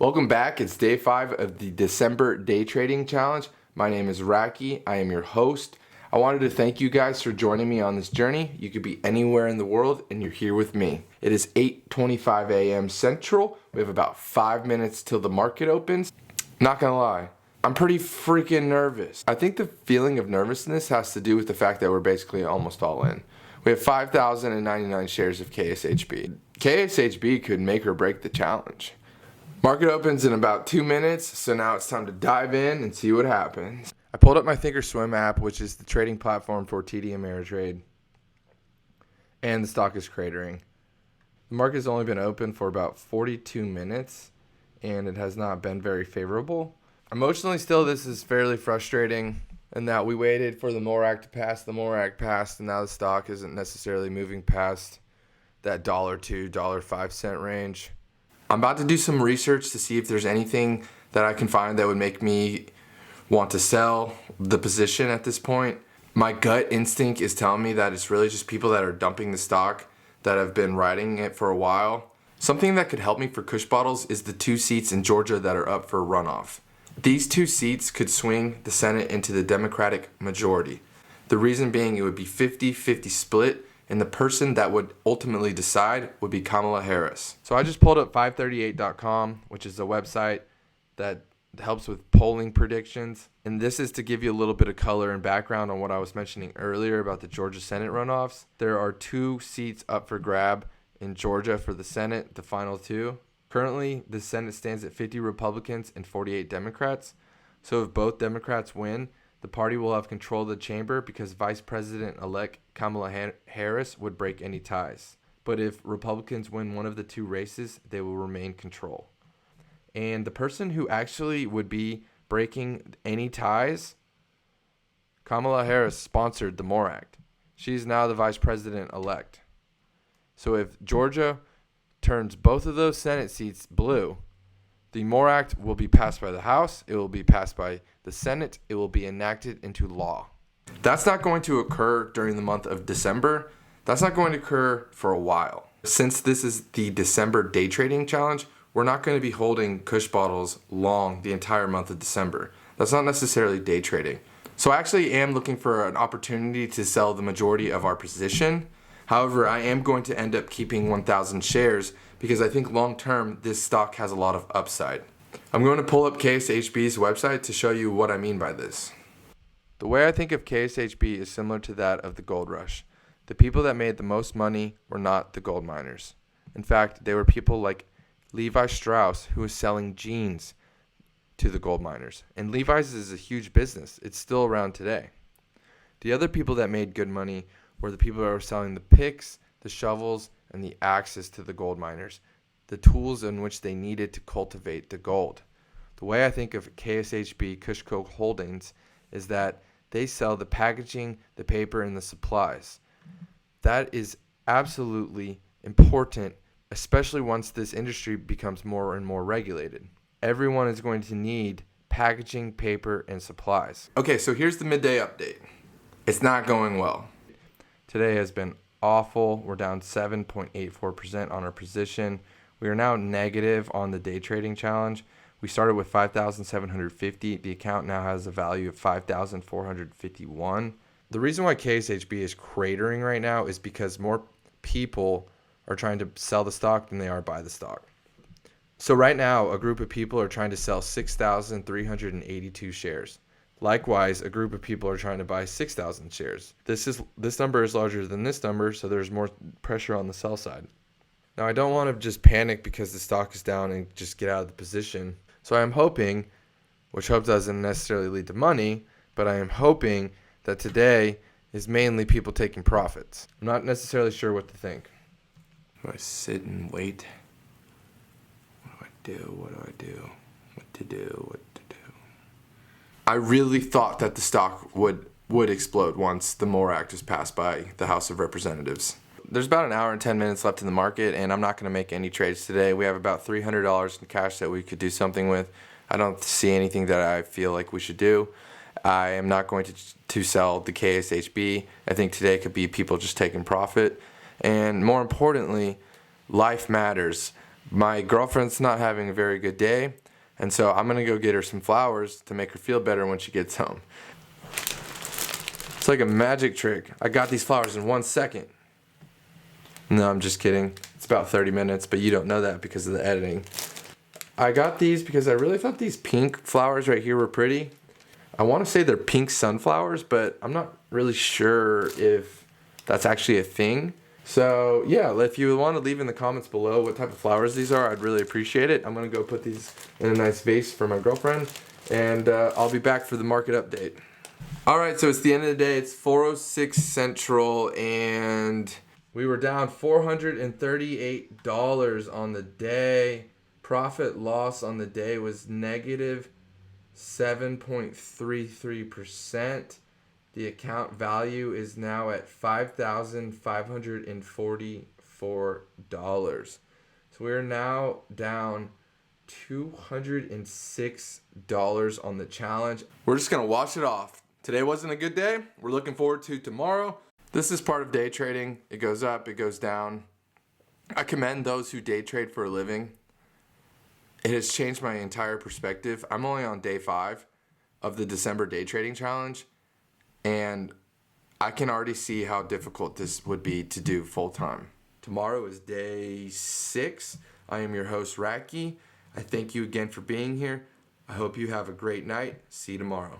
Welcome back. It's day 5 of the December day trading challenge. My name is Racky. I am your host. I wanted to thank you guys for joining me on this journey. You could be anywhere in the world and you're here with me. It is 8:25 a.m. Central. We have about 5 minutes till the market opens. Not gonna lie, I'm pretty freaking nervous. I think the feeling of nervousness has to do with the fact that we're basically almost all in. We have 5,099 shares of KSHB. KSHB could make or break the challenge. Market opens in about 2 minutes, so now it's time to dive in and see what happens. I pulled up my Thinkorswim app, which is the trading platform for TDAmeritrade, and the stock is cratering. The market has only been open for about 42 minutes, and it has not been very favorable. Emotionally still, this is fairly frustrating in that we waited for the MORAC to pass. The MORAC passed, and now the stock isn't necessarily moving past that $2, $5 range. I'm about to do some research to see if there's anything that I can find that would make me want to sell the position at this point. My gut instinct is telling me that it's really just people that are dumping the stock that have been riding it for a while. Something that could help me for Kush Bottles is the 2 seats in Georgia that are up for runoff. These 2 seats could swing the Senate into the Democratic majority. The reason being it would be 50-50 split, and the person that would ultimately decide would be Kamala Harris. So I just pulled up 538.com, which is a website that helps with polling predictions. And this is to give you a little bit of color and background on what I was mentioning earlier about the Georgia Senate runoffs. There are 2 seats up for grab in Georgia for the Senate, the final 2. Currently, the Senate stands at 50 Republicans and 48 Democrats. So if both Democrats win, the party will have control of the chamber because Vice President-elect Kamala Harris would break any ties. But if Republicans win one of the 2 races, they will remain control. And the person who actually would be breaking any ties, Kamala Harris sponsored the MORAC. She's now the Vice President-elect. So if Georgia turns both of those Senate seats blue, the MORAC will be passed by the House, it will be passed by the Senate, it will be enacted into law. That's not going to occur during the month of December. That's not going to occur for a while. Since this is the December day trading challenge, we're not going to be holding Kush Bottles long the entire month of December. That's not necessarily day trading. So I actually am looking for an opportunity to sell the majority of our position. However, I am going to end up keeping 1,000 shares because I think long term this stock has a lot of upside. I'm going to pull up KSHB's website to show you what I mean by this. The way I think of KSHB is similar to that of the gold rush. The people that made the most money were not the gold miners. In fact, they were people like Levi Strauss, who was selling jeans to the gold miners. And Levi's is a huge business. It's still around today. The other people that made good money were the people that were selling the picks, the shovels, and the axes to the gold miners, the tools in which they needed to cultivate the gold. The way I think of KSHB, Kushco Holdings, is that they sell the packaging, the paper, and the supplies. That is absolutely important, especially once this industry becomes more and more regulated. Everyone is going to need packaging, paper, and supplies. Okay, so here's the midday update. It's not going well. Today has been awful. We're down 7.84% on our position. We are now negative on the day trading challenge. We started with 5,750. The account now has a value of 5,451. The reason why KSHB is cratering right now is because more people are trying to sell the stock than they are buy the stock. So right now, a group of people are trying to sell 6,382 shares. Likewise, a group of people are trying to buy 6,000 shares. This number is larger than this number, so there's more pressure on the sell side. Now, I don't want to just panic because the stock is down and just get out of the position. So I am hoping, which hope doesn't necessarily lead to money, but I am hoping that today is mainly people taking profits. I'm not necessarily sure what to think. Do I sit and wait? What do I do? What do I do? What to do? What to do? I really thought that the stock would explode once the MORAC was passed by the House of Representatives. There's about an hour and 10 minutes left in the market, and I'm not going to make any trades today. We have about $300 in cash that we could do something with. I don't see anything that I feel like we should do. I am not going to sell the KSHB. I think today could be people just taking profit. And more importantly, life matters. My girlfriend's not having a very good day, and so I'm gonna go get her some flowers to make her feel better when she gets home. It's like a magic trick. I got these flowers in 1 second. No, I'm just kidding. It's about 30 minutes, but you don't know that because of the editing. I got these because I really thought these pink flowers right here were pretty. I want to say they're pink sunflowers, but I'm not really sure if that's actually a thing. So yeah, if you want to leave in the comments below what type of flowers these are, I'd really appreciate it. I'm going to go put these in a nice vase for my girlfriend, and I'll be back for the market update. Alright, so it's the end of the day. It's 4:06 Central, and we were down $438 on the day. Profit loss on the day was negative 7.33%. The account value is now at $5,544. So we're now down $206 on the challenge. We're just gonna wash it off. Today wasn't a good day. We're looking forward to tomorrow. This is part of day trading. It goes up, it goes down. I commend those who day trade for a living. It has changed my entire perspective. I'm only on day 5 of the December day trading challenge, and I can already see how difficult this would be to do full time. Tomorrow is day 6. I am your host, Racky. I thank you again for being here. I hope you have a great night. See you tomorrow.